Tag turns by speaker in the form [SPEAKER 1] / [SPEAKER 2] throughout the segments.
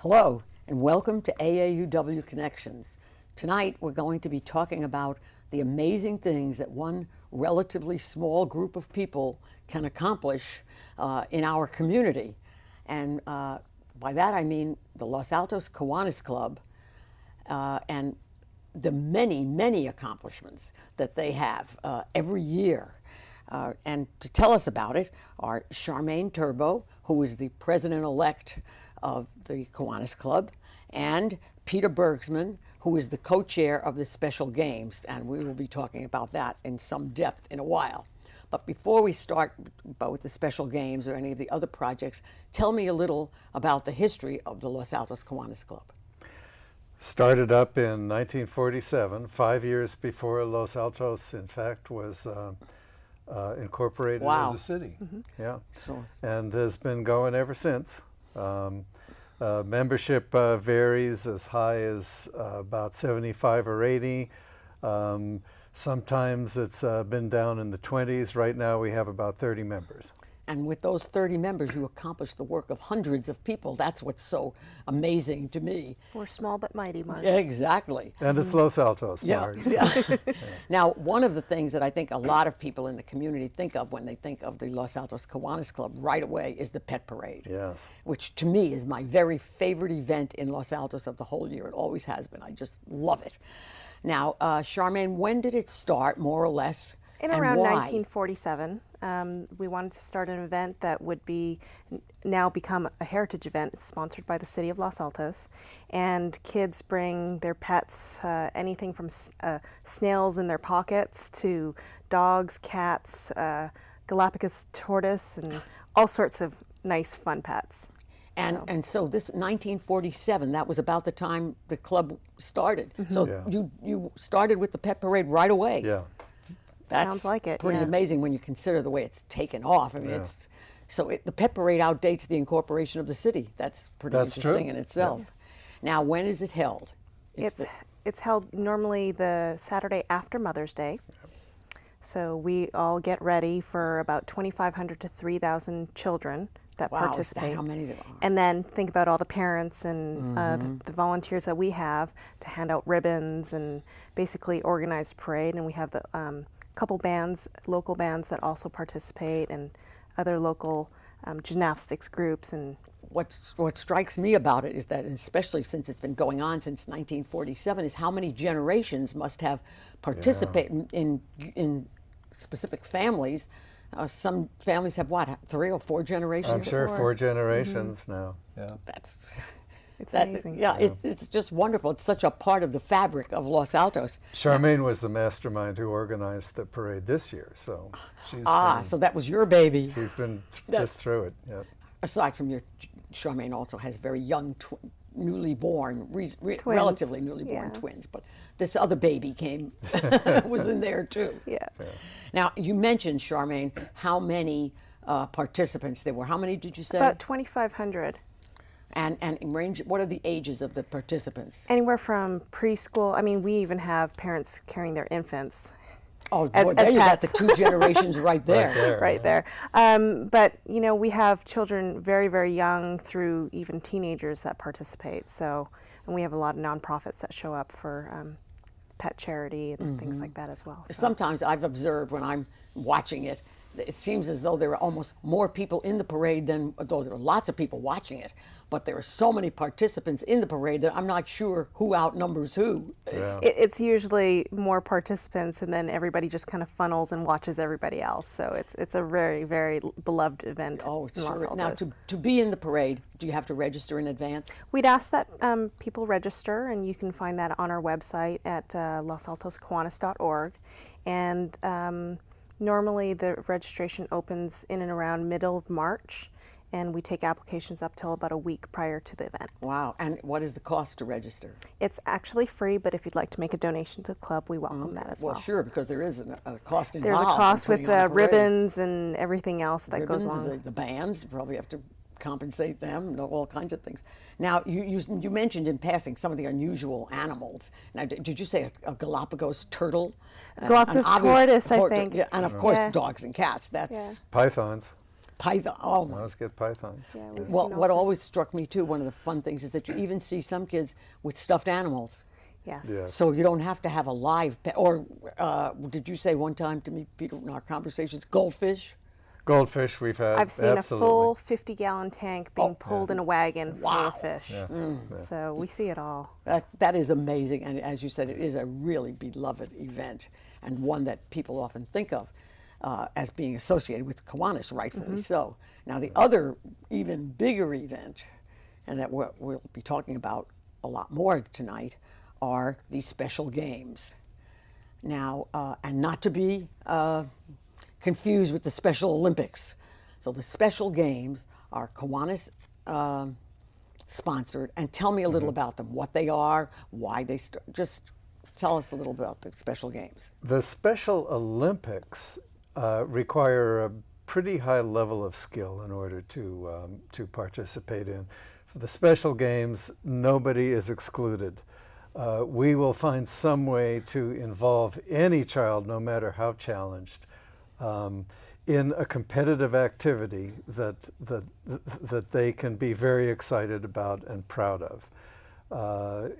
[SPEAKER 1] Hello, and welcome to AAUW Connections. Tonight, we're going to be talking about the amazing things that one relatively small group of people can accomplish in our community. And by that, I mean the Los Altos Kiwanis Club and the many, many accomplishments that they have every year. And to tell us about it are Charmaine Turbo, who is the president-elect of the Kiwanis Club, and Peter Bergsman, who is the co-chair of the Special Games, and we will be talking about that in some depth in a while. But before we start with the Special Games or any of the other projects, tell me a little about the history of the Los Altos Kiwanis Club.
[SPEAKER 2] Started up in 1947, 5 years before Los Altos, in fact, was incorporated as a city.
[SPEAKER 1] Mm-hmm.
[SPEAKER 2] Yeah,
[SPEAKER 1] So,
[SPEAKER 2] and has been going ever since. Membership varies as high as about 75 or 80. Sometimes it's been down in the 20s. Right now we have about 30 members.
[SPEAKER 1] and with those 30 members, you accomplished the work of hundreds of people. That's what's so amazing to me.
[SPEAKER 3] We're small but mighty, Marge.
[SPEAKER 1] Exactly.
[SPEAKER 2] And it's Los Altos,
[SPEAKER 1] Yeah.
[SPEAKER 2] Marge.
[SPEAKER 1] Yeah. Now, one of the things that I think a lot of people in the community think of when they think of the Los Altos Kiwanis Club right away is the pet parade.
[SPEAKER 2] Yes.
[SPEAKER 1] Which to me is my very favorite event in Los Altos of the whole year. It always has been. I just love it. Now, Charmaine, when did it start, more or less?
[SPEAKER 3] In
[SPEAKER 1] and
[SPEAKER 3] around
[SPEAKER 1] why?
[SPEAKER 3] 1947, we wanted to start an event that would be now become a heritage event. It's sponsored by the city of Los Altos, and kids bring their pets, anything from snails in their pockets to dogs, cats, Galapagos tortoise, and all sorts of nice fun pets.
[SPEAKER 1] And so this 1947, that was about the time the club started.
[SPEAKER 3] Mm-hmm.
[SPEAKER 1] So
[SPEAKER 2] Yeah.
[SPEAKER 1] you started with the pet parade right away.
[SPEAKER 2] Yeah.
[SPEAKER 1] That's
[SPEAKER 3] Sounds like it,
[SPEAKER 1] pretty
[SPEAKER 3] yeah.
[SPEAKER 1] amazing when you consider the way it's taken off. I mean,
[SPEAKER 2] Yeah.
[SPEAKER 1] it's so the pet parade outdates the incorporation of the city. That's pretty
[SPEAKER 2] That's
[SPEAKER 1] interesting
[SPEAKER 2] true.
[SPEAKER 1] in itself. Now, when is it held?
[SPEAKER 3] It's held normally the Saturday after Mother's Day. So we all get ready for about 2,500 to 3,000 children that
[SPEAKER 1] Wow, is that
[SPEAKER 3] participate.
[SPEAKER 1] how many there are?
[SPEAKER 3] And then think about all the parents and the volunteers that we have to hand out ribbons and basically organize parade. And we have the couple bands, local bands that also participate, and other local gymnastics groups. And
[SPEAKER 1] What strikes me about it is that, especially since it's been going on since 1947, is how many generations must have participated in specific families. Some families have what, 3 or 4 generations?
[SPEAKER 2] I'm sure
[SPEAKER 3] Four.
[SPEAKER 2] 4 generations now. Yeah.
[SPEAKER 1] That's
[SPEAKER 3] it's
[SPEAKER 1] that,
[SPEAKER 3] amazing.
[SPEAKER 1] Yeah, it's just wonderful. It's such a part of the fabric of Los Altos.
[SPEAKER 2] Charmaine was the mastermind who organized the parade this year, so she's
[SPEAKER 1] So that was your baby.
[SPEAKER 2] she's been
[SPEAKER 1] That's-
[SPEAKER 2] just through it. Yeah.
[SPEAKER 1] Aside from your, Charmaine also has very young, newly born,
[SPEAKER 3] Twins.
[SPEAKER 1] relatively newly born
[SPEAKER 3] Yeah.
[SPEAKER 1] twins. But this other baby was in there too.
[SPEAKER 3] Yeah.
[SPEAKER 1] Now, you mentioned, Charmaine, how many participants there were. How many did you say?
[SPEAKER 3] About 2,500.
[SPEAKER 1] And in range, what are the ages of the participants?
[SPEAKER 3] Anywhere from preschool. I mean, we even have parents carrying their infants.
[SPEAKER 1] Oh,
[SPEAKER 3] As-
[SPEAKER 1] boy, there
[SPEAKER 3] as
[SPEAKER 1] you got the
[SPEAKER 3] pets.
[SPEAKER 1] 2 generations right there.
[SPEAKER 2] there.
[SPEAKER 3] Right there. But, you know, we have children very, very young through even teenagers that participate. So, and we have a lot of nonprofits that show up for pet charity and things like that as well. So.
[SPEAKER 1] Sometimes I've observed when I'm watching it, it seems as though there are almost more people in the parade than, though there are lots of people watching it, but there are so many participants in the parade that I'm not sure who outnumbers who.
[SPEAKER 2] Yeah.
[SPEAKER 3] It's usually more participants, and then everybody just kind of funnels and watches everybody else. So it's a very, very beloved event
[SPEAKER 1] Oh, it's
[SPEAKER 3] in Los
[SPEAKER 1] sure. Now,
[SPEAKER 3] Altos.
[SPEAKER 1] to be in the parade, do you have to register in advance?
[SPEAKER 3] We'd ask that people register, and you can find that on our website at losaltoskiwanis.org. And normally the registration opens in and around middle of March, and we take applications up till about a week prior to the event.
[SPEAKER 1] Wow. And what is the cost to register?
[SPEAKER 3] It's actually free, but if you'd like to make a donation to the club, we welcome that as well.
[SPEAKER 1] Well, sure, because there is a cost involved.
[SPEAKER 3] There's a
[SPEAKER 1] in
[SPEAKER 3] cost with
[SPEAKER 1] putting on a parade.
[SPEAKER 3] ribbons and everything else that goes
[SPEAKER 1] Ribbons,
[SPEAKER 3] along.
[SPEAKER 1] the bands, you probably have to compensate them, all kinds of things. Now, you mentioned in passing some of the unusual animals. Now, did you say a Galapagos turtle?
[SPEAKER 3] Galapagos
[SPEAKER 1] An obvious
[SPEAKER 3] tortoise, I think.
[SPEAKER 1] Yeah, and of course,
[SPEAKER 3] Yeah.
[SPEAKER 1] dogs and cats. That's
[SPEAKER 3] Yeah.
[SPEAKER 2] Pythons.
[SPEAKER 1] Python. Oh
[SPEAKER 2] I
[SPEAKER 1] my.
[SPEAKER 2] always get pythons.
[SPEAKER 3] Yeah, we've
[SPEAKER 1] Well,
[SPEAKER 3] seen all
[SPEAKER 1] what
[SPEAKER 3] sorts-
[SPEAKER 1] always struck me too, one of the fun things is that you even see some kids with stuffed animals.
[SPEAKER 3] Yes.
[SPEAKER 2] Yes.
[SPEAKER 1] So you don't have to have a live pet. Or did you say one time to me, Peter, in our conversations, goldfish?
[SPEAKER 2] Goldfish we've had.
[SPEAKER 3] I've seen
[SPEAKER 2] absolutely.
[SPEAKER 3] a full 50-gallon tank being pulled in a wagon full
[SPEAKER 1] Wow.
[SPEAKER 3] of fish.
[SPEAKER 2] Yeah. Yeah.
[SPEAKER 3] So we see it all.
[SPEAKER 1] That is amazing, and as you said, it is a really beloved event, and one that people often think of as being associated with Kiwanis, rightfully so. Now, the other, even bigger event, and that we'll be talking about a lot more tonight, are these special games. Now, and not to be confused with the Special Olympics. So the special games are Kiwanis sponsored, and tell me a little about them, what they are, why they just tell us a little about the special games.
[SPEAKER 2] The Special Olympics require a pretty high level of skill in order to participate in. For the special games, nobody is excluded. We will find some way to involve any child, no matter how challenged, in a competitive activity that they can be very excited about and proud of.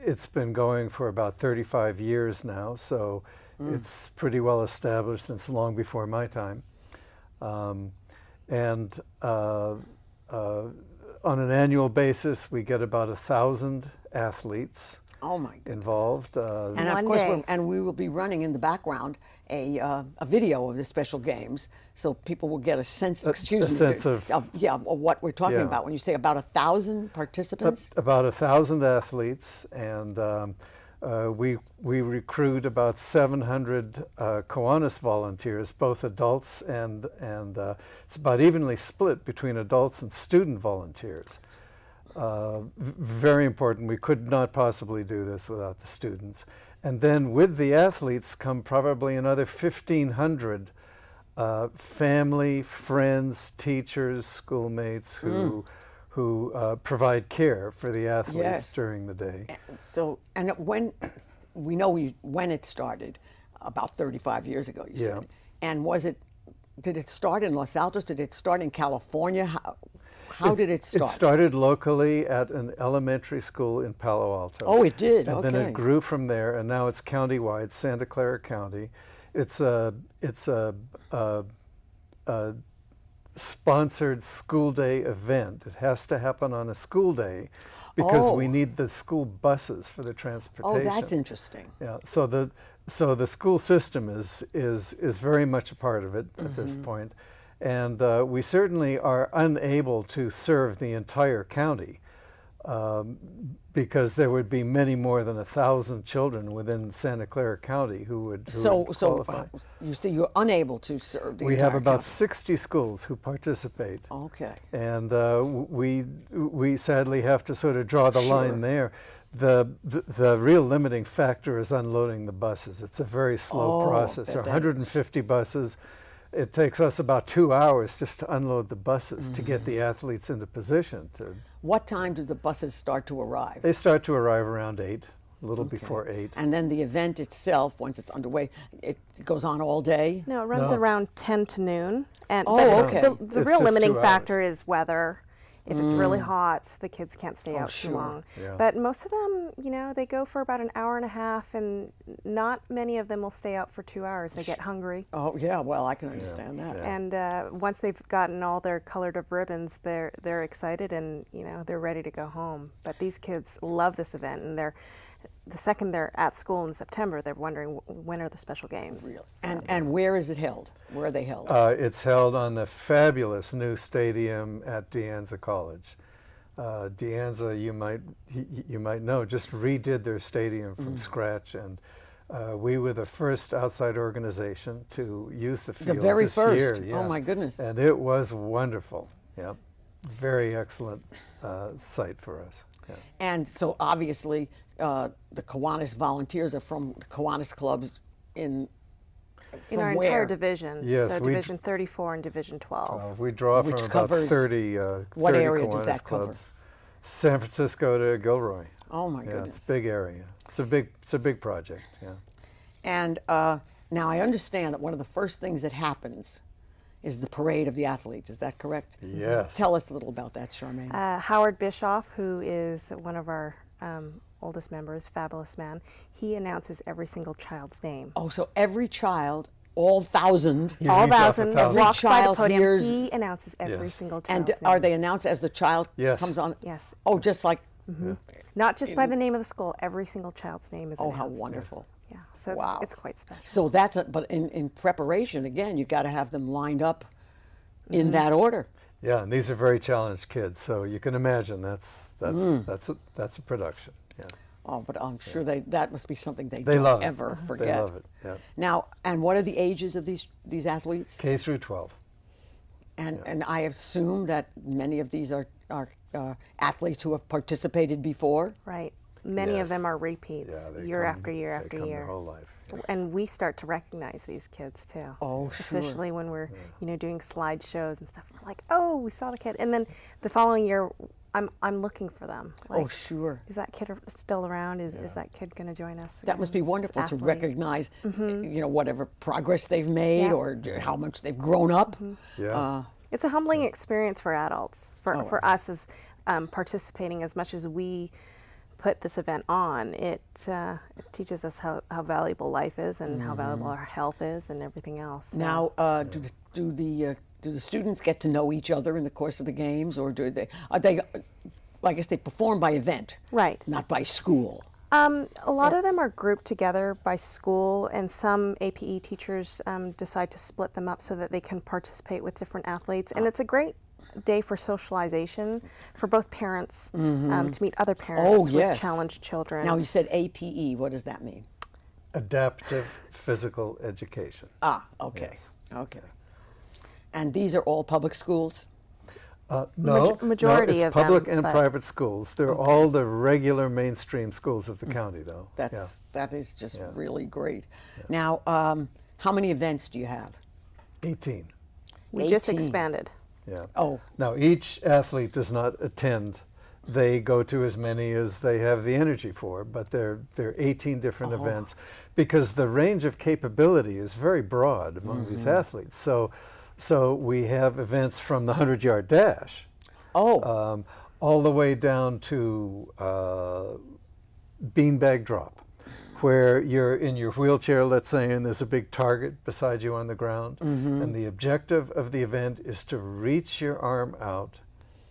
[SPEAKER 2] It's been going for about 35 years now, so it's pretty well established, and it's long before my time. On an annual basis, we get about 1,000 athletes
[SPEAKER 1] Oh my goodness.
[SPEAKER 2] involved.
[SPEAKER 1] And of
[SPEAKER 3] One
[SPEAKER 1] course,
[SPEAKER 3] day.
[SPEAKER 1] we will be running in the background a video of the special games, so people will get a sense. Excuse me.
[SPEAKER 2] sense of
[SPEAKER 1] what we're talking
[SPEAKER 2] yeah.
[SPEAKER 1] about when you say about 1,000 participants.
[SPEAKER 2] About 1,000 athletes, and we recruit about 700 Kiwanis volunteers, both adults and it's about evenly split between adults and student volunteers. Very important. We could not possibly do this without the students. And then with the athletes come probably another 1,500 family, friends, teachers, schoolmates who provide care for the athletes
[SPEAKER 1] Yes.
[SPEAKER 2] during the day.
[SPEAKER 1] So, and when we know when it started, about 35 years ago, you
[SPEAKER 2] Yeah.
[SPEAKER 1] said. And did it start in Los Altos? Did it start in California? How did it start?
[SPEAKER 2] It started locally at an elementary school in Palo Alto.
[SPEAKER 1] Oh, it did.
[SPEAKER 2] And
[SPEAKER 1] Okay.
[SPEAKER 2] then it grew from there, and now it's countywide, Santa Clara County. It's a sponsored school day event. It has to happen on a school day because we
[SPEAKER 1] Oh.
[SPEAKER 2] need the school buses for the
[SPEAKER 1] Oh,
[SPEAKER 2] transportation.
[SPEAKER 1] that's interesting.
[SPEAKER 2] Yeah. So the school system is very much a part of it at this point. And we certainly are unable to serve the entire county because there would be many more than 1,000 children within Santa Clara County who would qualify.
[SPEAKER 1] You see, you're unable to serve the
[SPEAKER 2] We
[SPEAKER 1] entire
[SPEAKER 2] have about
[SPEAKER 1] county.
[SPEAKER 2] 60 schools who participate,
[SPEAKER 1] Okay.
[SPEAKER 2] and we sadly have to sort of draw the line there. The real limiting factor is unloading the buses. It's a very slow process. There are 150 buses. It takes us about 2 hours just to unload the buses to get the athletes into position.
[SPEAKER 1] What time do the buses start to arrive?
[SPEAKER 2] They start to arrive around 8, a little before 8.
[SPEAKER 1] And then the event itself, once it's underway, it goes on all day?
[SPEAKER 3] No, it runs
[SPEAKER 2] No.
[SPEAKER 3] around 10 to noon. And
[SPEAKER 1] Oh,
[SPEAKER 3] but
[SPEAKER 1] okay.
[SPEAKER 3] the
[SPEAKER 2] It's
[SPEAKER 3] real
[SPEAKER 2] just
[SPEAKER 3] limiting
[SPEAKER 2] 2
[SPEAKER 3] factor is weather. If it's really hot, the kids can't stay out
[SPEAKER 1] sure.
[SPEAKER 3] too long.
[SPEAKER 2] Yeah.
[SPEAKER 3] But most of them, they go for about an hour and a half, and not many of them will stay out for 2 hours. They get hungry.
[SPEAKER 1] Oh, yeah, well, I can understand that.
[SPEAKER 2] yeah.
[SPEAKER 3] And once they've gotten all their colored up ribbons, they're excited and they're ready to go home. But these kids love this event, and the second they're at school in September, they're wondering when are the special games.
[SPEAKER 1] Really. And where is it held? Where are they held?
[SPEAKER 2] It's held on the fabulous new stadium at De Anza College. De Anza, you might know, just redid their stadium from scratch, and we were the first outside organization to use the field
[SPEAKER 1] very
[SPEAKER 2] this
[SPEAKER 1] first.
[SPEAKER 2] year.
[SPEAKER 1] Oh,
[SPEAKER 2] yes.
[SPEAKER 1] my goodness.
[SPEAKER 2] And it was wonderful. Yeah, very excellent site for us. Yeah.
[SPEAKER 1] And so obviously, the Kiwanis volunteers are from the Kiwanis clubs in
[SPEAKER 3] our
[SPEAKER 1] where?
[SPEAKER 3] entire division.
[SPEAKER 2] Yes,
[SPEAKER 3] so
[SPEAKER 2] we
[SPEAKER 3] Division 34 and Division 12.
[SPEAKER 2] We draw
[SPEAKER 1] Which
[SPEAKER 2] from about
[SPEAKER 1] covers-
[SPEAKER 2] 30
[SPEAKER 1] what
[SPEAKER 2] 30
[SPEAKER 1] area does
[SPEAKER 2] Kiwanis
[SPEAKER 1] that cover?
[SPEAKER 2] clubs. San Francisco to Gilroy.
[SPEAKER 1] Oh my
[SPEAKER 2] Yeah,
[SPEAKER 1] goodness.
[SPEAKER 2] it's a big area. It's a big project. Yeah.
[SPEAKER 1] And now I understand that one of the first things that happens is the parade of the athletes. Is that correct?
[SPEAKER 2] Yes.
[SPEAKER 1] Tell us a little about that, Charmaine.
[SPEAKER 3] Howard Bischoff, who is one of our oldest members, fabulous man, he announces every single child's name.
[SPEAKER 1] Oh, so every child, all 1,000,
[SPEAKER 2] He
[SPEAKER 3] All
[SPEAKER 2] reads off
[SPEAKER 3] 1,000
[SPEAKER 2] 1,000.
[SPEAKER 3] walks by the
[SPEAKER 1] child
[SPEAKER 3] podium.
[SPEAKER 1] hears-
[SPEAKER 3] He announces every
[SPEAKER 2] Yes.
[SPEAKER 3] single
[SPEAKER 1] and
[SPEAKER 3] child's
[SPEAKER 1] are
[SPEAKER 3] name.
[SPEAKER 1] they announced as the child
[SPEAKER 2] Yes.
[SPEAKER 1] comes on?
[SPEAKER 3] Yes.
[SPEAKER 1] Oh, just like,
[SPEAKER 3] Not just by the name of the school. Every single child's name is
[SPEAKER 1] oh,
[SPEAKER 3] announced.
[SPEAKER 1] how wonderful.
[SPEAKER 3] Yeah. So
[SPEAKER 1] Wow.
[SPEAKER 3] it's quite special.
[SPEAKER 1] So that's, but in preparation, again, you've got to have them lined up in that order.
[SPEAKER 2] Yeah, and these are very challenged kids, so you can imagine that's a production. Yeah,
[SPEAKER 1] Oh, but I'm sure that must be something they
[SPEAKER 2] they
[SPEAKER 1] don't
[SPEAKER 2] love it.
[SPEAKER 1] ever
[SPEAKER 2] They
[SPEAKER 1] forget.
[SPEAKER 2] love it. Yeah,
[SPEAKER 1] Now, and what are the ages of these athletes?
[SPEAKER 2] K through 12.
[SPEAKER 1] And I assume that many of these are athletes who have participated before.
[SPEAKER 3] Right. Many of
[SPEAKER 2] Yes.
[SPEAKER 3] them are repeats,
[SPEAKER 2] Yeah, they
[SPEAKER 3] year
[SPEAKER 2] come-
[SPEAKER 3] after year
[SPEAKER 2] they
[SPEAKER 3] after
[SPEAKER 2] come
[SPEAKER 3] year.
[SPEAKER 2] their whole life. Yeah.
[SPEAKER 3] And we start to recognize these kids too.
[SPEAKER 1] Oh, sure.
[SPEAKER 3] Especially when we're, doing slideshows and stuff. We're like, oh, we saw the kid, and then the following year, I'm looking for them. Like,
[SPEAKER 1] Oh, sure.
[SPEAKER 3] is that kid still around? Is that kid going to join us?
[SPEAKER 1] That must be
[SPEAKER 3] again?
[SPEAKER 1] wonderful
[SPEAKER 3] This
[SPEAKER 1] to
[SPEAKER 3] athlete.
[SPEAKER 1] recognize, whatever progress they've made
[SPEAKER 3] Yeah.
[SPEAKER 1] or how much they've grown up.
[SPEAKER 2] Yeah.
[SPEAKER 3] It's a humbling experience for adults,
[SPEAKER 1] Oh.
[SPEAKER 3] for us as participating as much as we put this event on. It teaches us how valuable life is and how valuable our health is and everything else. So-
[SPEAKER 1] Now, do the students get to know each other in the course of the games, or are they? I guess they perform by event,
[SPEAKER 3] Right.
[SPEAKER 1] not by school.
[SPEAKER 3] A lot of them are grouped together by school, and some APE teachers decide to split them up so that they can participate with different athletes. And it's a great day for socialization for both parents to meet other parents
[SPEAKER 1] yes.
[SPEAKER 3] with challenged children.
[SPEAKER 1] Now, you said APE. What does that mean?
[SPEAKER 2] Adaptive physical education.
[SPEAKER 1] Ah, okay,
[SPEAKER 2] Yes.
[SPEAKER 1] okay. And these are all public schools?
[SPEAKER 2] No,
[SPEAKER 3] majority
[SPEAKER 2] no, it's
[SPEAKER 3] of
[SPEAKER 2] public
[SPEAKER 3] them,
[SPEAKER 2] and
[SPEAKER 3] but-
[SPEAKER 2] private schools. They're all the regular mainstream schools of the county, though.
[SPEAKER 1] That is just
[SPEAKER 2] Yeah.
[SPEAKER 1] really great. Now, how many events do you have?
[SPEAKER 2] 18.
[SPEAKER 3] we just
[SPEAKER 1] 18.
[SPEAKER 3] expanded.
[SPEAKER 2] Yeah.
[SPEAKER 1] Oh,
[SPEAKER 2] Now, each athlete does not attend. They go to as many as they have the energy for, but they're 18 different events because the range of capability is very broad among these athletes. So we have events from the 100-yard dash all the way down to beanbag drop, where you're in your wheelchair, let's say, and there's a big target beside you on the ground. And the objective of the event is to reach your arm out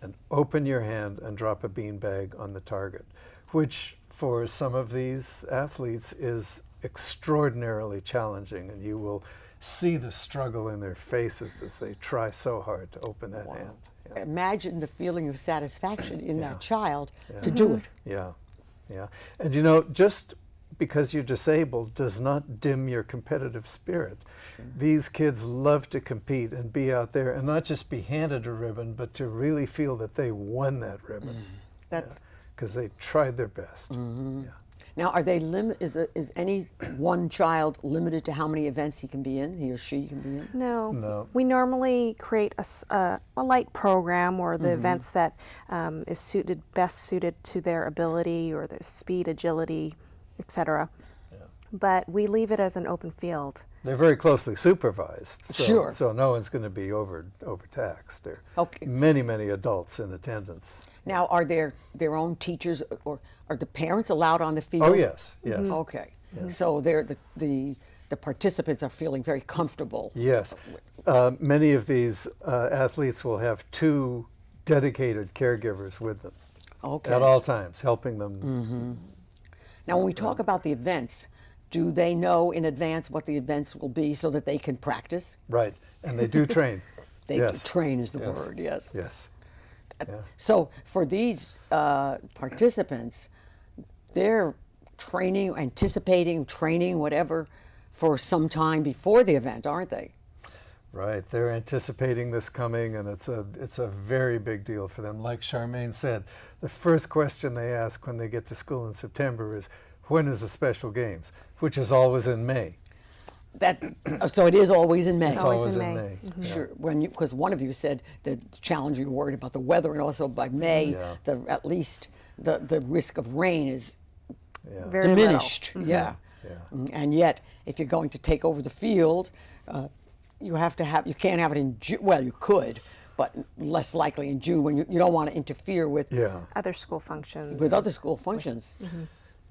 [SPEAKER 2] and open your hand and drop a beanbag on the target, which for some of these athletes is extraordinarily challenging. And you will see the struggle in their faces as they try so hard to open that hand. Yeah.
[SPEAKER 1] imagine the feeling of satisfaction in
[SPEAKER 2] Yeah.
[SPEAKER 1] that child to do it.
[SPEAKER 2] Yeah, yeah. And just because you're disabled does not dim your competitive spirit. These kids love to compete and be out there and not just be handed a ribbon, but to really feel that they won that ribbon.
[SPEAKER 1] That's
[SPEAKER 2] Because they tried their best. Yeah.
[SPEAKER 1] Now, are they is any one child limited to how many events he or she can be in?
[SPEAKER 3] No.
[SPEAKER 2] No.
[SPEAKER 3] We normally create a light program or the events that is best suited to their ability or their speed, agility, etc. But we leave it as an open field.
[SPEAKER 2] They're very closely supervised. So,
[SPEAKER 1] Sure.
[SPEAKER 2] So no one's going to be overtaxed. There are
[SPEAKER 1] Okay.
[SPEAKER 2] many adults in attendance.
[SPEAKER 1] Now, are there their own teachers, or are the parents allowed on the field?
[SPEAKER 2] Oh, yes, yes.
[SPEAKER 1] Okay. So the participants are feeling very comfortable.
[SPEAKER 2] Yes. Many of these athletes will have 2 dedicated caregivers with them
[SPEAKER 1] Okay.
[SPEAKER 2] at all times, helping them.
[SPEAKER 1] Now, when we talk about the events, do they know in advance what the events will be so that they can practice?
[SPEAKER 2] Right. And they do train.
[SPEAKER 1] They
[SPEAKER 2] Yes.
[SPEAKER 1] train is the
[SPEAKER 2] Yes.
[SPEAKER 1] word, yes.
[SPEAKER 2] Yes. Yeah.
[SPEAKER 1] So for these participants, they're anticipating training, whatever, for some time before the event, aren't they?
[SPEAKER 2] Right. They're anticipating this coming, and it's a very big deal for them. Like Charmaine said, the first question they ask when they get to school in September is, when is the special games? Which is always in May.
[SPEAKER 1] So it is always in May.
[SPEAKER 2] It's
[SPEAKER 3] always
[SPEAKER 2] always
[SPEAKER 3] in
[SPEAKER 2] in
[SPEAKER 3] May.
[SPEAKER 2] May.
[SPEAKER 1] Sure, because one of you said the challenge, you were worried about the weather, and also by May,
[SPEAKER 2] Yeah.
[SPEAKER 1] at least the risk of rain is
[SPEAKER 2] Yeah.
[SPEAKER 3] Very
[SPEAKER 1] diminished.
[SPEAKER 3] little.
[SPEAKER 1] Yeah.
[SPEAKER 2] Yeah.
[SPEAKER 1] And yet, if you're going to take over the field, you can't have it in June. Well, you could, but less likely in June when you don't want to interfere with
[SPEAKER 3] other school functions.
[SPEAKER 1] with other school functions.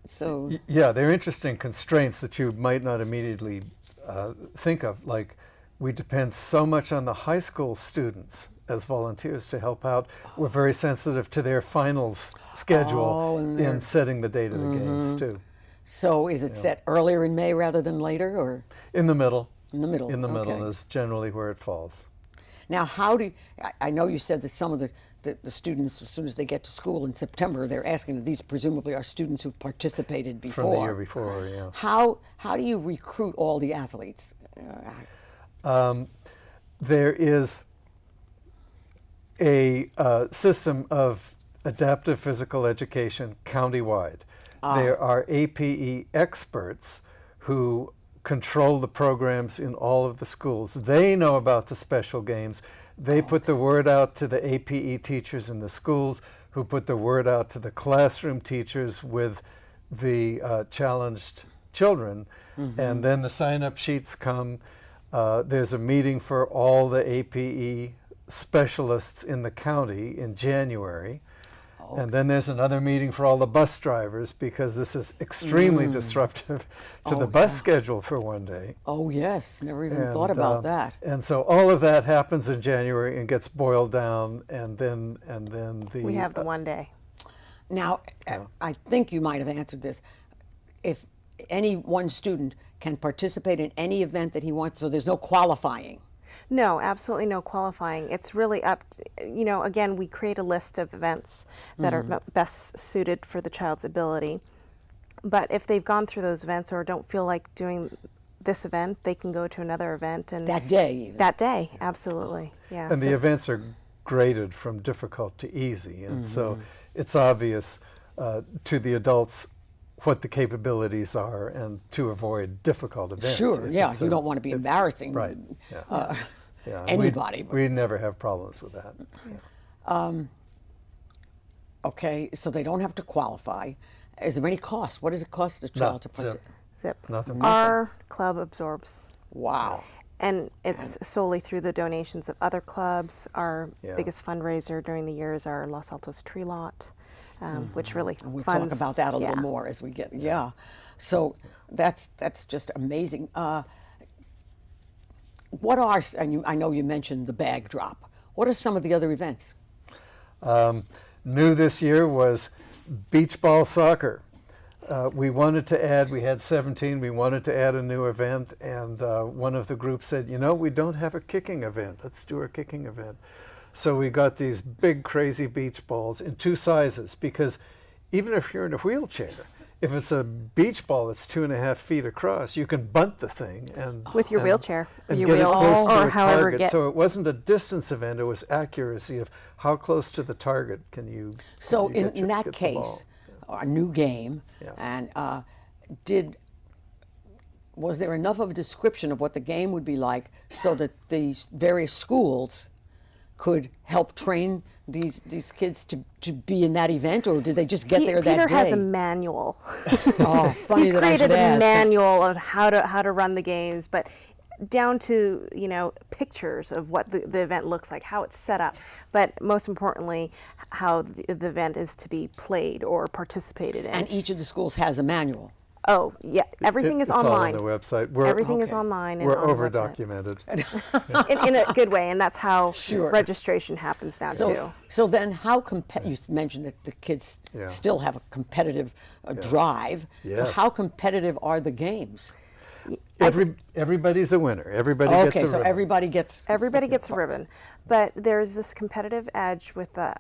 [SPEAKER 1] So
[SPEAKER 2] Yeah, they're interesting constraints that you might not immediately think of. Like, we depend so much on the high school students as volunteers to help out. We're very sensitive to their finals schedule in setting the date of the games too.
[SPEAKER 1] So is it set earlier in May rather than later, or
[SPEAKER 2] In the middle.
[SPEAKER 1] in the middle?
[SPEAKER 2] In the middle
[SPEAKER 1] Okay.
[SPEAKER 2] is generally where it falls.
[SPEAKER 1] Now, how do I know you said that some of the students, as soon as they get to school in September, they're asking that these presumably are students who've participated before.
[SPEAKER 2] From the year before, yeah.
[SPEAKER 1] How do you recruit all the athletes?
[SPEAKER 2] There is a system of adaptive physical education countywide. There are APE experts who control the programs in all of the schools. They know about the special games. They put the word out to the APE teachers in the schools, who put the word out to the classroom teachers with the challenged children. And then the sign-up sheets come. There's a meeting for all the APE specialists in the county in January. And then there's another meeting for all the bus drivers, because this is extremely disruptive to the bus schedule for one day.
[SPEAKER 1] Oh yes, never even thought about that.
[SPEAKER 2] And so all of that happens in January and gets boiled down, and then the
[SPEAKER 3] We have the one day.
[SPEAKER 1] Now, I think you might have answered this. If any one student can participate in any event that he wants, so there's no qualifying.
[SPEAKER 3] No, absolutely no qualifying. It's really up to, again, we create a list of events that are best suited for the child's ability. But if they've gone through those events or don't feel like doing this event, they can go to another event. And
[SPEAKER 1] That day, even.
[SPEAKER 3] That day, absolutely. Yeah.
[SPEAKER 2] And the events are graded from difficult to easy, and so it's obvious to the adults what the capabilities are, and to avoid difficult events.
[SPEAKER 1] Sure,
[SPEAKER 2] If
[SPEAKER 1] yeah,
[SPEAKER 2] it's
[SPEAKER 1] you
[SPEAKER 2] a-
[SPEAKER 1] don't want to be embarrassing
[SPEAKER 2] Right. Yeah. Yeah,
[SPEAKER 1] anybody.
[SPEAKER 2] We never have problems with that.
[SPEAKER 1] Okay, so they don't have to qualify. Is there any cost? What does it cost a child to
[SPEAKER 2] zip.
[SPEAKER 1] participate?
[SPEAKER 3] Zip.
[SPEAKER 2] Nothing.
[SPEAKER 3] Our club absorbs.
[SPEAKER 1] Wow.
[SPEAKER 3] And it's solely through the donations of other clubs. Our
[SPEAKER 2] Yeah.
[SPEAKER 3] biggest fundraiser during the year is our Los Altos Tree Lot, which really
[SPEAKER 1] We'll
[SPEAKER 3] funds.
[SPEAKER 1] talk about that a
[SPEAKER 3] yeah.
[SPEAKER 1] little more as we get. Yeah. So that's just amazing. What are, I know you mentioned the bag drop. What are some of the other events?
[SPEAKER 2] New this year was beach ball soccer. We wanted to add, we had 17, we wanted to add a new event, and one of the groups said, we don't have a kicking event. Let's do a kicking event. So we got these big, crazy beach balls in two sizes, because even if you're in a wheelchair, if it's a beach ball that's 2.5 feet across, you can bunt the thing and
[SPEAKER 3] With your wheelchair,
[SPEAKER 2] and
[SPEAKER 3] your
[SPEAKER 2] get it
[SPEAKER 3] wheels,
[SPEAKER 2] close to
[SPEAKER 3] or
[SPEAKER 2] a
[SPEAKER 3] however
[SPEAKER 2] target.
[SPEAKER 3] get.
[SPEAKER 2] So it wasn't a distance event; it was accuracy of how close to the target can you.
[SPEAKER 1] So
[SPEAKER 2] can you
[SPEAKER 1] in that
[SPEAKER 2] get the
[SPEAKER 1] case,
[SPEAKER 2] ball.
[SPEAKER 1] a new game,
[SPEAKER 2] Yeah.
[SPEAKER 1] and was there enough of a description of what the game would be like so that the various schools could help train these kids to be in that event, or did they just get there that
[SPEAKER 3] Peter
[SPEAKER 1] day?
[SPEAKER 3] has a manual.
[SPEAKER 1] Oh, funny
[SPEAKER 3] He's
[SPEAKER 1] that I
[SPEAKER 3] created
[SPEAKER 1] should
[SPEAKER 3] a
[SPEAKER 1] ask.
[SPEAKER 3] manual of how to run the games, but down to pictures of what the event looks like, how it's set up, but most importantly, how the event is to be played or participated in.
[SPEAKER 1] And each of the schools has a manual.
[SPEAKER 3] Oh yeah, everything is
[SPEAKER 2] It's all
[SPEAKER 3] online.
[SPEAKER 2] on the website.
[SPEAKER 3] Everything is
[SPEAKER 1] Okay.
[SPEAKER 3] online. And
[SPEAKER 2] We're
[SPEAKER 3] on the
[SPEAKER 2] over
[SPEAKER 3] website.
[SPEAKER 2] documented.
[SPEAKER 3] in a good way, and that's how
[SPEAKER 1] Sure.
[SPEAKER 3] registration happens now too.
[SPEAKER 1] So then how you mentioned that the kids
[SPEAKER 2] Yeah.
[SPEAKER 1] still have a competitive drive. So
[SPEAKER 2] Yes.
[SPEAKER 1] how competitive are the games?
[SPEAKER 2] Everybody's a winner. Everybody gets
[SPEAKER 1] Okay,
[SPEAKER 2] a
[SPEAKER 1] so
[SPEAKER 2] ribbon.
[SPEAKER 1] everybody gets.
[SPEAKER 3] Everybody gets a ribbon, but there's this competitive edge with the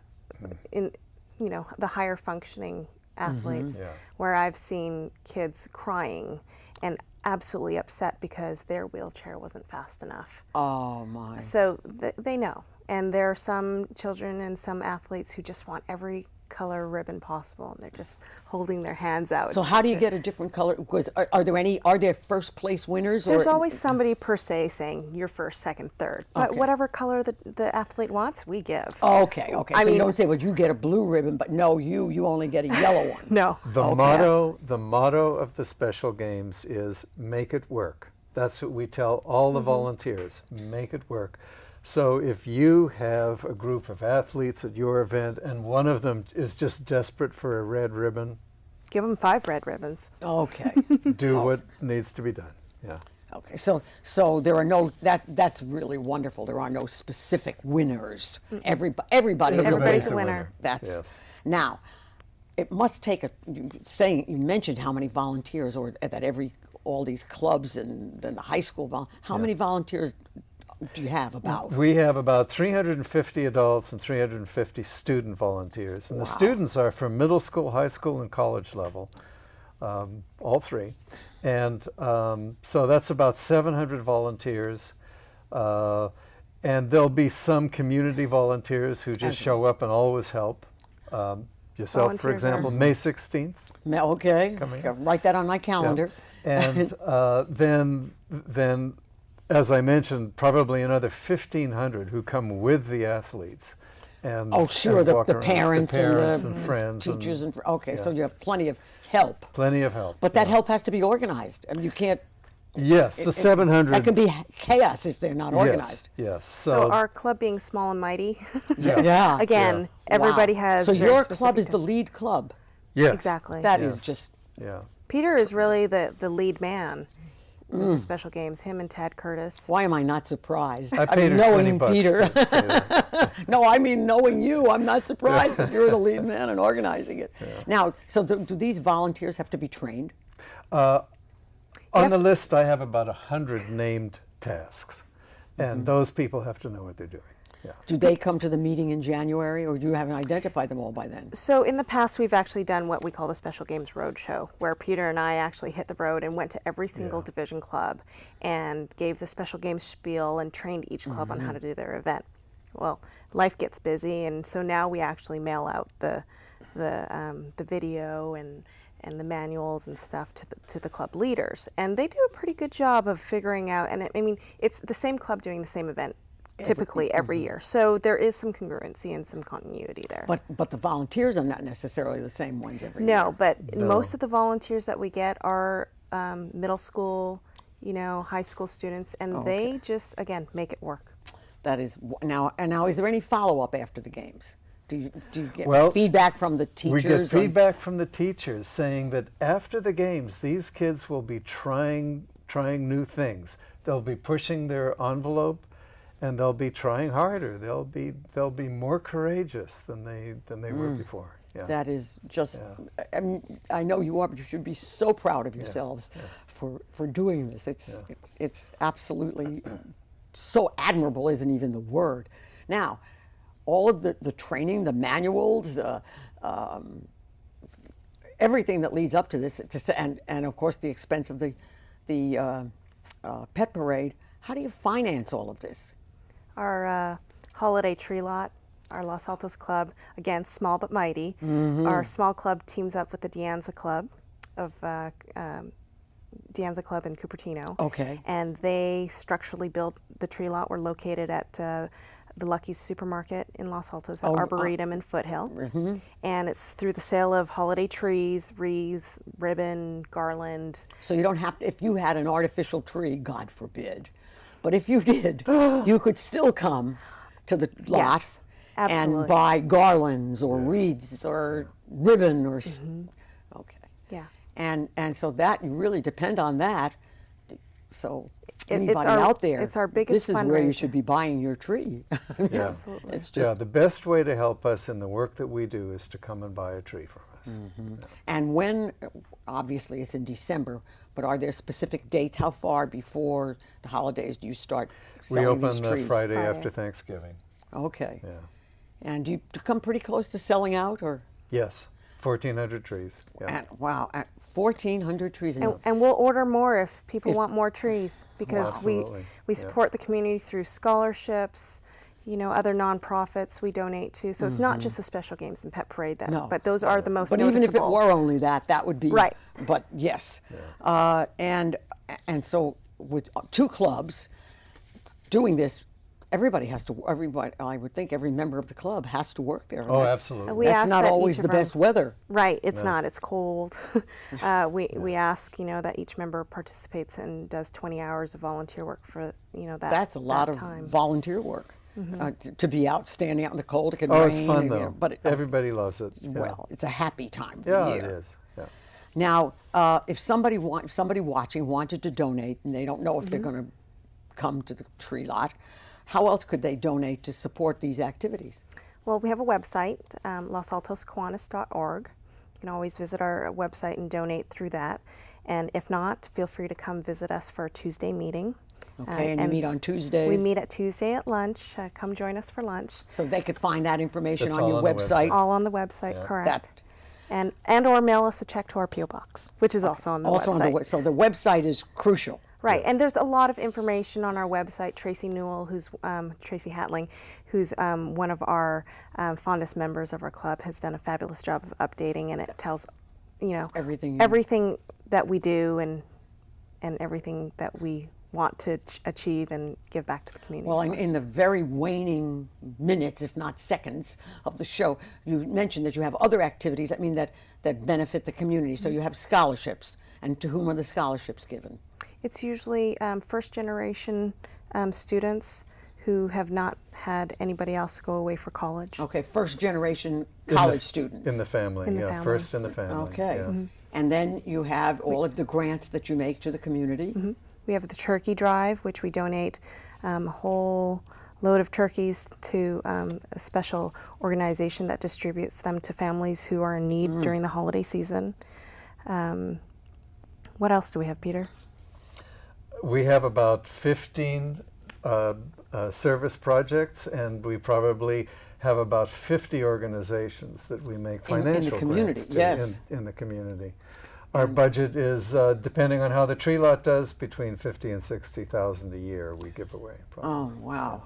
[SPEAKER 3] higher functioning athletes,
[SPEAKER 2] Yeah.
[SPEAKER 3] where I've seen kids crying and absolutely upset because their wheelchair wasn't fast enough.
[SPEAKER 1] Oh my.
[SPEAKER 3] So they know, and there are some children and some athletes who just want every color ribbon possible, and they're just holding their hands out.
[SPEAKER 1] So how do you get a different color? Because are there first place winners?
[SPEAKER 3] There's
[SPEAKER 1] or,
[SPEAKER 3] always somebody per se saying you're first, second, third. But
[SPEAKER 1] Okay.
[SPEAKER 3] whatever color the athlete wants, we give.
[SPEAKER 1] Okay.
[SPEAKER 3] I
[SPEAKER 1] So
[SPEAKER 3] mean-
[SPEAKER 1] you don't say, well, you get a blue ribbon, but no, you only get a yellow one.
[SPEAKER 3] No.
[SPEAKER 2] The
[SPEAKER 1] Okay.
[SPEAKER 2] motto of the special games is make it work. That's what we tell all the volunteers. Make it work. So if you have a group of athletes at your event and one of them is just desperate for a red ribbon,
[SPEAKER 3] Give them 5 red ribbons.
[SPEAKER 1] Okay.
[SPEAKER 2] do what needs to be done. Yeah.
[SPEAKER 1] Okay, so there are no, that's really wonderful. There are no specific winners. Everybody is
[SPEAKER 3] Everybody's
[SPEAKER 1] available.
[SPEAKER 3] a winner.
[SPEAKER 1] That's
[SPEAKER 2] Yes.
[SPEAKER 1] now. It must take you mentioned how many volunteers, or that all these clubs and then the high school. How many volunteers do you have about?
[SPEAKER 2] We have about 350 adults and 350 student volunteers. And the students are from middle school, high school, and college level, all three. And so that's about 700 volunteers. And there'll be some community volunteers who just show up and always help. Yourself, for
[SPEAKER 3] Volunteers
[SPEAKER 2] example, May 16th.
[SPEAKER 1] Okay,
[SPEAKER 2] Coming.
[SPEAKER 1] write that on my calendar.
[SPEAKER 2] And then, as I mentioned, probably another 1,500 who come with the athletes. And,
[SPEAKER 1] Oh, sure,
[SPEAKER 2] and
[SPEAKER 1] the
[SPEAKER 2] walk around.
[SPEAKER 1] parents,
[SPEAKER 2] and friends.
[SPEAKER 1] teachers,
[SPEAKER 2] and
[SPEAKER 1] okay, so
[SPEAKER 2] yeah.
[SPEAKER 1] you have plenty of help.
[SPEAKER 2] Plenty of help.
[SPEAKER 1] But that
[SPEAKER 2] yeah.
[SPEAKER 1] help has to be organized. I mean, you can't.
[SPEAKER 2] Yes, the 700.
[SPEAKER 1] That can be chaos if they're not organized.
[SPEAKER 2] Yes.
[SPEAKER 3] So our club being small and mighty,
[SPEAKER 1] Yeah.
[SPEAKER 3] again,
[SPEAKER 2] Yeah.
[SPEAKER 3] everybody
[SPEAKER 1] Wow.
[SPEAKER 3] has
[SPEAKER 1] So
[SPEAKER 3] very
[SPEAKER 1] your club
[SPEAKER 3] specific
[SPEAKER 1] is the
[SPEAKER 3] tips.
[SPEAKER 1] lead club.
[SPEAKER 2] yes.
[SPEAKER 3] Exactly.
[SPEAKER 1] That is
[SPEAKER 2] Yes.
[SPEAKER 1] just.
[SPEAKER 2] Yeah.
[SPEAKER 3] Peter is really the lead man in the special games, him and Ted Curtis.
[SPEAKER 1] Why am I not surprised?
[SPEAKER 2] I
[SPEAKER 1] mean,
[SPEAKER 2] paid her
[SPEAKER 1] knowing
[SPEAKER 2] 20 bucks
[SPEAKER 1] Peter.
[SPEAKER 2] to say that.
[SPEAKER 1] No, I mean knowing you, I'm not surprised that you're the lead man and organizing it. Now, so do these volunteers have to be trained?
[SPEAKER 2] On
[SPEAKER 3] Yes.
[SPEAKER 2] the list, I have about 100 named tasks, and those people have to know what they're doing. Yeah.
[SPEAKER 1] Do they come to the meeting in January, or do you haven't identified them all by then?
[SPEAKER 3] So in the past, we've actually done what we call the Special Games Roadshow, where Peter and I actually hit the road and went to every single
[SPEAKER 2] Yeah.
[SPEAKER 3] division club and gave the Special Games spiel and trained each club on how to do their event. Well, life gets busy, and so now we actually mail out the video and the manuals and stuff to the club leaders, and they do a pretty good job of figuring out. And I mean, it's the same club doing the same event typically every year, so there is some congruency and some continuity there.
[SPEAKER 1] But the volunteers are not necessarily the same ones every year.
[SPEAKER 3] No, but
[SPEAKER 2] No.
[SPEAKER 3] most of the volunteers that we get are middle school, high school students, and they just, again, make it work.
[SPEAKER 1] That is now. And now, is there any follow-up after the games? Do you get
[SPEAKER 2] Well,
[SPEAKER 1] feedback from the
[SPEAKER 2] We
[SPEAKER 1] teachers?
[SPEAKER 2] get feedback from the teachers saying that after the games, these kids will be trying new things. They'll be pushing their envelope, and they'll be trying harder. They'll be more courageous than they were before. Yeah.
[SPEAKER 1] That is just. I mean, I know you are, but you should be so proud of yourselves for doing this. It's absolutely so admirable. Isn't even the word. Now, all of the training, the manuals, everything that leads up to this, and of course the expense of the pet parade. How do you finance all of this?
[SPEAKER 3] Our holiday tree lot, our Los Altos Club, again, small but mighty. Our small club teams up with the Dianza Club of Dianza Club in Cupertino.
[SPEAKER 1] Okay.
[SPEAKER 3] And they structurally built the tree lot. We're located at the Lucky's Supermarket in Los Altos, at Arboretum and Foothill. And it's through the sale of holiday trees, wreaths, ribbon, garland.
[SPEAKER 1] So you don't have to, if you had an artificial tree, God forbid, but if you did, you could still come to the lot
[SPEAKER 3] Yes,
[SPEAKER 1] and
[SPEAKER 3] absolutely.
[SPEAKER 1] buy garlands or wreaths or ribbon or, okay.
[SPEAKER 3] Yeah.
[SPEAKER 1] And so that, you really depend on that. So
[SPEAKER 3] It's
[SPEAKER 1] anybody
[SPEAKER 3] our-
[SPEAKER 1] out there,
[SPEAKER 3] it's our biggest
[SPEAKER 1] this is where you
[SPEAKER 3] fundraiser.
[SPEAKER 1] should be buying your tree.
[SPEAKER 2] Yeah.
[SPEAKER 3] Absolutely.
[SPEAKER 1] It's just,
[SPEAKER 2] Yeah, the best way to help us in the work that we do is to come and buy a tree from us.
[SPEAKER 1] and when, obviously it's in December, but are there specific dates? How far before the holidays do you start
[SPEAKER 2] We
[SPEAKER 1] selling
[SPEAKER 2] open
[SPEAKER 1] these
[SPEAKER 2] the
[SPEAKER 1] trees?
[SPEAKER 2] Friday
[SPEAKER 3] Friday.
[SPEAKER 2] after Thanksgiving.
[SPEAKER 1] Okay.
[SPEAKER 2] Yeah.
[SPEAKER 1] And do you come pretty close to selling out, or?
[SPEAKER 2] Yes, 1,400 trees. Yeah.
[SPEAKER 1] Wow, at 1,400 trees.
[SPEAKER 3] And we'll order more if people want more trees, because
[SPEAKER 2] Absolutely,
[SPEAKER 3] we
[SPEAKER 2] yeah.
[SPEAKER 3] support the community through scholarships, other nonprofits we donate to. So it's not just the Special Games and Pet Parade,
[SPEAKER 1] No.
[SPEAKER 3] but those are the most
[SPEAKER 1] But
[SPEAKER 3] noticeable.
[SPEAKER 1] even if it were only that, that would be
[SPEAKER 3] Right.
[SPEAKER 1] But yes, and so with two clubs doing this everybody has to. Everybody, I would think, every member of the club has to work there. and
[SPEAKER 2] Oh,
[SPEAKER 1] that's-
[SPEAKER 2] absolutely.
[SPEAKER 3] We
[SPEAKER 1] That's
[SPEAKER 3] ask
[SPEAKER 1] not
[SPEAKER 3] that
[SPEAKER 1] always
[SPEAKER 3] each
[SPEAKER 1] the
[SPEAKER 3] of our-
[SPEAKER 1] best weather.
[SPEAKER 3] Right, it's
[SPEAKER 2] No.
[SPEAKER 3] not. It's cold. We ask, that each member participates and does 20 hours of volunteer work for, that
[SPEAKER 1] That's a lot
[SPEAKER 3] that
[SPEAKER 1] of
[SPEAKER 3] time.
[SPEAKER 1] volunteer work to be out, standing out in the cold. It can
[SPEAKER 2] Oh,
[SPEAKER 1] rain.
[SPEAKER 2] it's fun
[SPEAKER 1] and,
[SPEAKER 2] though.
[SPEAKER 1] but
[SPEAKER 2] Everybody loves it. Yeah.
[SPEAKER 1] well, it's a happy time of
[SPEAKER 2] Yeah,
[SPEAKER 1] the
[SPEAKER 2] it
[SPEAKER 1] year.
[SPEAKER 2] is. Yeah.
[SPEAKER 1] Now, if somebody watching wanted to donate and they don't know if they're going to come to the tree lot, how else could they donate to support these activities?
[SPEAKER 3] Well, we have a website, losaltoskiwanis.org. You can always visit our website and donate through that. And if not, feel free to come visit us for a Tuesday meeting.
[SPEAKER 1] Okay, and you meet on Tuesdays.
[SPEAKER 3] We meet at Tuesday at lunch. Come join us for lunch.
[SPEAKER 1] So they could find that information
[SPEAKER 2] It's
[SPEAKER 1] on
[SPEAKER 2] all
[SPEAKER 1] your
[SPEAKER 2] on the
[SPEAKER 1] website.
[SPEAKER 2] website.
[SPEAKER 3] All on the website,
[SPEAKER 2] Yeah.
[SPEAKER 3] correct. And or mail us a check to our P.O. box, which is also on the
[SPEAKER 1] Also
[SPEAKER 3] website.
[SPEAKER 1] on the so the website is crucial.
[SPEAKER 3] Right, and there's a lot of information on our website. Tracy Newell, Tracy Hatling, who's one of our fondest members of our club, has done a fabulous job of updating, and it tells, everything that we do and everything that we want to achieve and give back to the community.
[SPEAKER 1] Well, in the very waning minutes, if not seconds, of the show, you mentioned that you have other activities that benefit the community. So you have scholarships, and to whom are the scholarships given?
[SPEAKER 3] It's usually first generation students who have not had anybody else go away for college.
[SPEAKER 1] Okay, first generation college students.
[SPEAKER 2] In the family,
[SPEAKER 3] In the
[SPEAKER 2] yeah.
[SPEAKER 3] family.
[SPEAKER 2] First in the family.
[SPEAKER 1] Okay.
[SPEAKER 2] Yeah.
[SPEAKER 1] And then you have all of the grants that you make to the community.
[SPEAKER 3] We have the turkey drive, which we donate a whole load of turkeys to a special organization that distributes them to families who are in need during the holiday season. What else do we have, Peter?
[SPEAKER 2] We have about 15 service projects, and we probably have about 50 organizations that we make
[SPEAKER 1] In the
[SPEAKER 2] financial
[SPEAKER 1] community,
[SPEAKER 2] grants to
[SPEAKER 1] yes.
[SPEAKER 2] in the community. Our budget is, depending on how the tree lot does, between 50 and 60,000 a year we give away. Probably.
[SPEAKER 1] Oh, wow.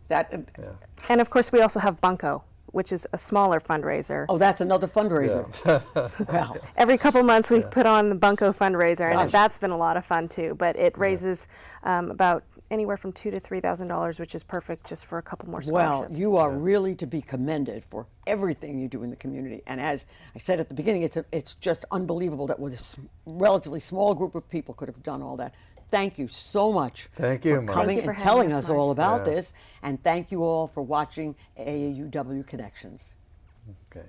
[SPEAKER 1] That.
[SPEAKER 2] Yeah.
[SPEAKER 3] And of course, we also have Bunko, which is a smaller fundraiser.
[SPEAKER 1] Oh, that's another fundraiser.
[SPEAKER 2] Yeah.
[SPEAKER 1] Well,
[SPEAKER 3] Every couple months we put on the Bunko fundraiser,
[SPEAKER 1] Gosh.
[SPEAKER 3] and that's been a lot of fun too. But it raises about anywhere from $2,000 to $3,000, which is perfect just for a couple more scholarships.
[SPEAKER 1] well, you are really to be commended for everything you do in the community. And as I said at the beginning, it's just unbelievable that with a relatively small group of people could have done all that. Thank you so much
[SPEAKER 2] Thank you,
[SPEAKER 1] for
[SPEAKER 2] Marge.
[SPEAKER 1] coming
[SPEAKER 3] Thank you
[SPEAKER 1] and
[SPEAKER 3] for
[SPEAKER 1] telling
[SPEAKER 3] having
[SPEAKER 1] us
[SPEAKER 3] us,
[SPEAKER 1] all
[SPEAKER 3] Marge.
[SPEAKER 1] about
[SPEAKER 2] Yeah.
[SPEAKER 1] this. And thank you all for watching AAUW Connections.
[SPEAKER 2] Okay.